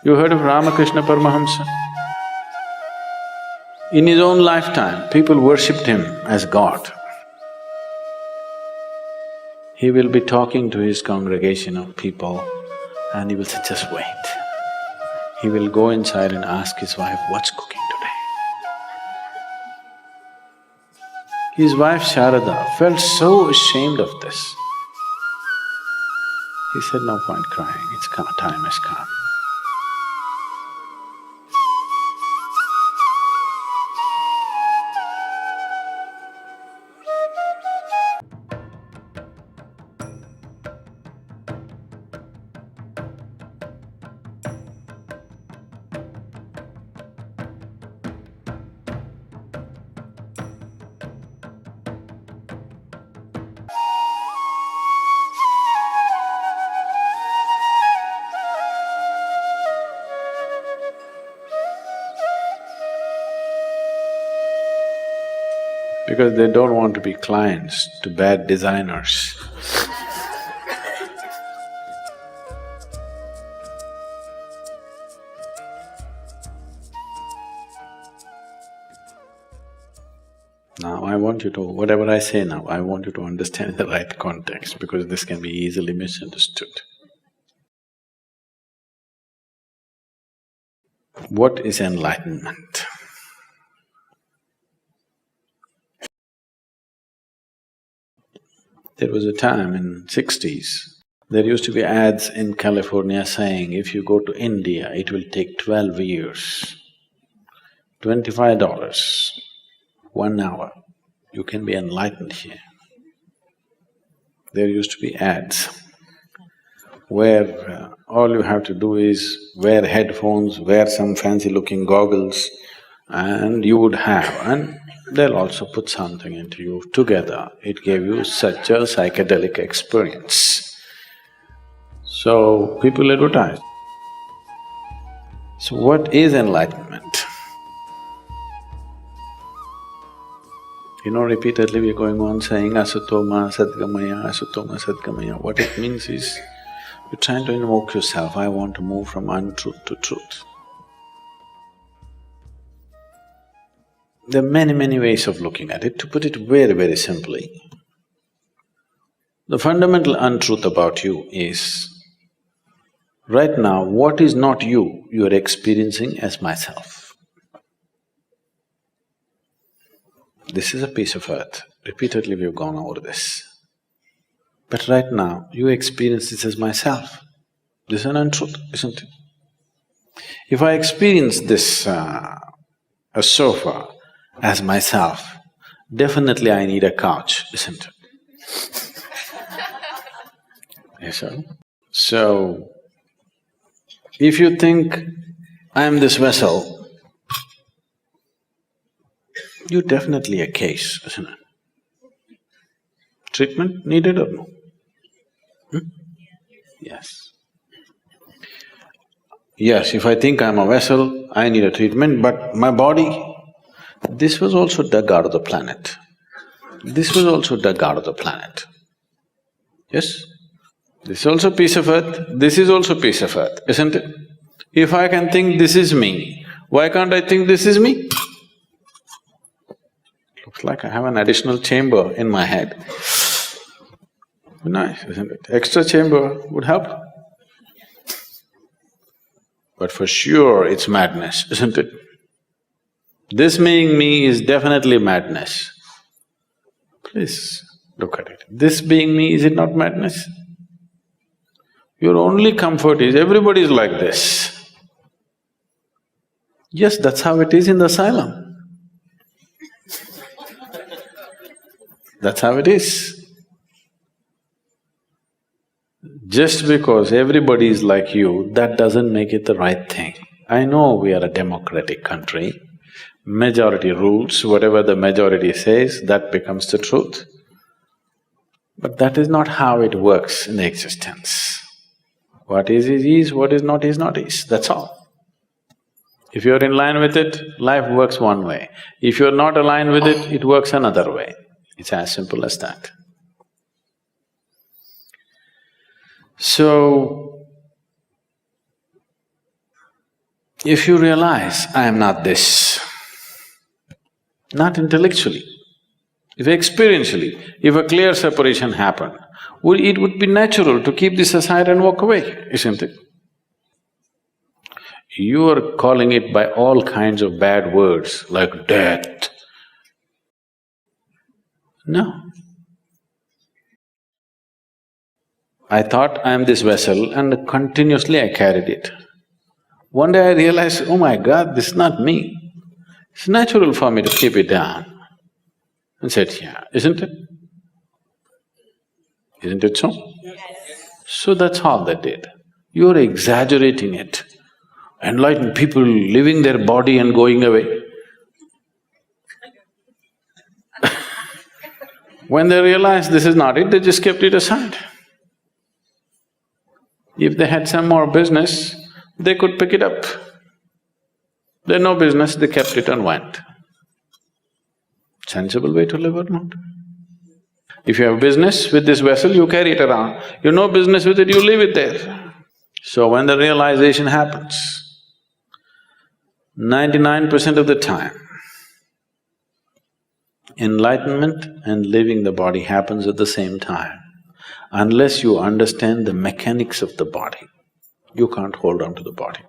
You heard of Ramakrishna Paramahamsa? In his own lifetime, people worshipped him as God. He will be talking to his congregation of people and he will say, just wait. He will go inside and ask his wife, what's cooking today? His wife Sharada felt so ashamed of this. He said, no point crying, time has come. Because they don't want to be clients to bad designers. Now I want you to… whatever I say now, I want you to understand the right context because this can be easily misunderstood. What is enlightenment? There was a time in '60s, there used to be ads in California saying, if you go to India, it will take 12 years, $25, 1 hour, you can be enlightened here. There used to be ads where all you have to do is wear headphones, wear some fancy-looking goggles, and you would have… and they'll also put something into you. Together, it gave you such a psychedelic experience. So, people advertise. So, what is enlightenment? You know, repeatedly we're going on saying asatoma sadgamaya, asatoma sadgamaya. What it means is, you're trying to invoke yourself, I want to move from untruth to truth. There are many ways of looking at it. To put it very simply, the fundamental untruth about you is, right now, what is not you, you are experiencing as myself. This is a piece of earth. Repeatedly we've gone over this. But right now, you experience this as myself. This is an untruth, isn't it? If I experience this, a sofa as myself, definitely I need a couch, isn't it? Yes, sir? So, if you think, I am this vessel, you're definitely a case, isn't it? Treatment needed or no? Yes. Yes, if I think I'm a vessel, I need a treatment, but my body, this was also dug out of the planet. This was also dug out of the planet. Yes? This is also piece of earth, this is also piece of earth, isn't it? If I can think this is me, why can't I think this is me? Looks like I have an additional chamber in my head. Nice, isn't it? Extra chamber would help. But for sure it's madness, isn't it? This being me is definitely madness. Please look at it. This being me, is it not madness? Your only comfort is everybody is like this. Yes, that's how it is in the asylum. That's how it is. Just because everybody is like you, that doesn't make it the right thing. I know we are a democratic country, majority rules, whatever the majority says, that becomes the truth. But that is not how it works in existence. What is, what is not, that's all. If you're in line with it, life works one way. If you're not aligned with it, it works another way. It's as simple as that. So, If you realize, I am not this, not intellectually, if experientially, if a clear separation happened, it would be natural to keep this aside and walk away, isn't it? You are calling it by all kinds of bad words like death. No. I thought I am this vessel and continuously I carried it. One day I realized, oh my God, this is not me. It's natural for me to keep it down. And said, yeah, isn't it? Isn't it so? Yes. So that's all they did. You're exaggerating it. Enlightened people leaving their body and going away. When they realized this is not it, they just kept it aside. If they had some more business, they could pick it up. They had no business, they kept it and went. Sensible way to live or not? If you have business with this vessel, you carry it around. You have no business with it, you leave it there. So when the realization happens, 99% of the time, enlightenment and leaving the body happens at the same time. Unless you understand the mechanics of the body, you can't hold on to the body.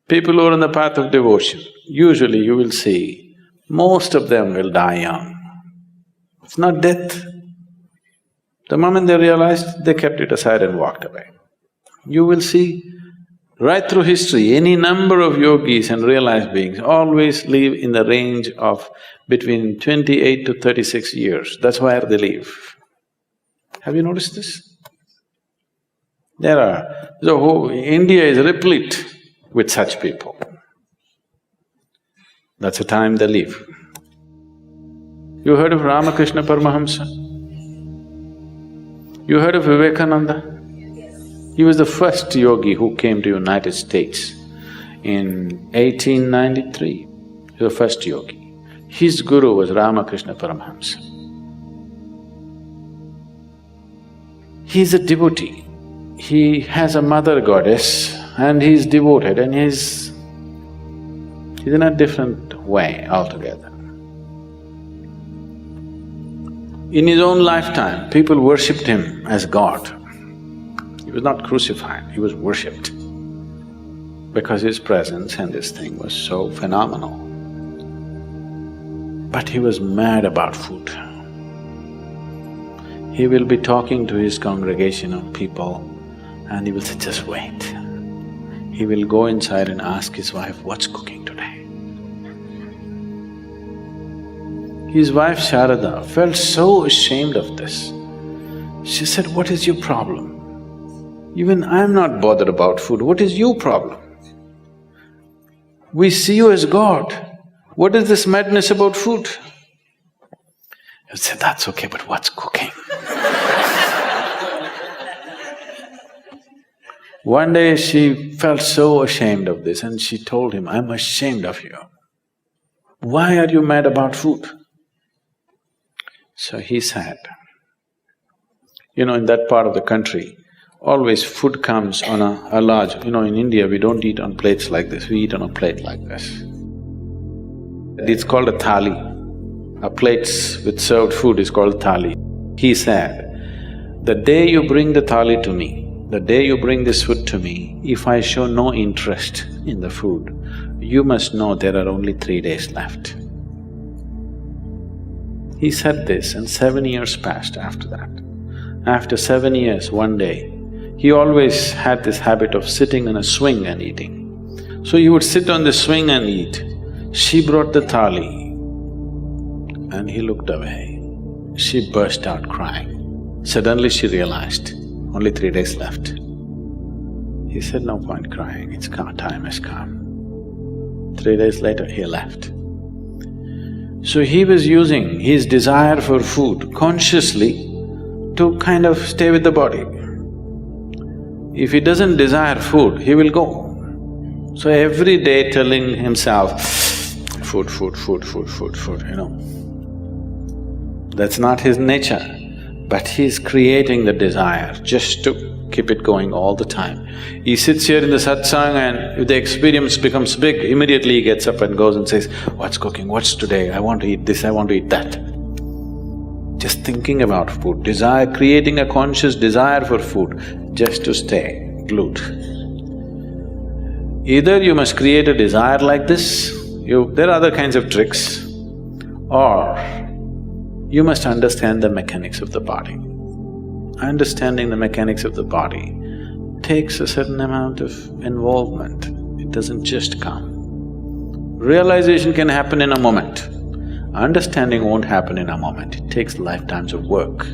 People who are on the path of devotion, usually you will see, most of them will die young. It's not death. The moment they realized, they kept it aside and walked away. You will see, right through history, any number of yogis and realized beings always live in the range of between 28 to 36 years. That's where they live. Have you noticed this? India is replete with such people. That's the time they live. You heard of Ramakrishna Paramahamsa? You heard of Vivekananda? He was the first yogi who came to United States in 1893. He was the first yogi. His guru was Ramakrishna Paramahamsa. He's a devotee. He has a mother goddess and he's devoted and he's in a different way altogether. In his own lifetime, people worshipped him as God. He was not crucified, he was worshipped because his presence and this thing was so phenomenal. But he was mad about food. He will be talking to his congregation of people and he will say, just wait. He will go inside and ask his wife, what's cooking today? His wife Sharada felt so ashamed of this. She said, what is your problem? Even I'm not bothered about food, what is your problem? We see you as God, what is this madness about food? He said, that's okay, but what's cooking? One day she felt so ashamed of this and she told him, I'm ashamed of you. Why are you mad about food? So he said, in that part of the country, always food comes on a large… in India we don't eat on plates like this, we eat on a plate like this. It's called a thali. A plates with served food is called thali. He said, the day you bring the thali to me, the day you bring this food to me, if I show no interest in the food, you must know there are only 3 days left. He said this and 7 years passed after that. After 7 years, one day, he always had this habit of sitting on a swing and eating. So he would sit on the swing and eat. She brought the thali and he looked away. She burst out crying. Suddenly she realized, only 3 days left. He said, no point crying, it's come, time has come. 3 days later, he left. So he was using his desire for food consciously to kind of stay with the body. If he doesn't desire food, he will go. So every day telling himself, food, food, food, food, food, food, That's not his nature, but he's creating the desire just to keep it going all the time. He sits here in the satsang and if the experience becomes big, immediately he gets up and goes and says, what's cooking, what's today, I want to eat this, I want to eat that. Just thinking about food, desire, creating a conscious desire for food just to stay glued. Either you must create a desire like this, there are other kinds of tricks, or you must understand the mechanics of the body. Understanding the mechanics of the body takes a certain amount of involvement, it doesn't just come. Realization can happen in a moment, understanding won't happen in a moment, it takes lifetimes of work.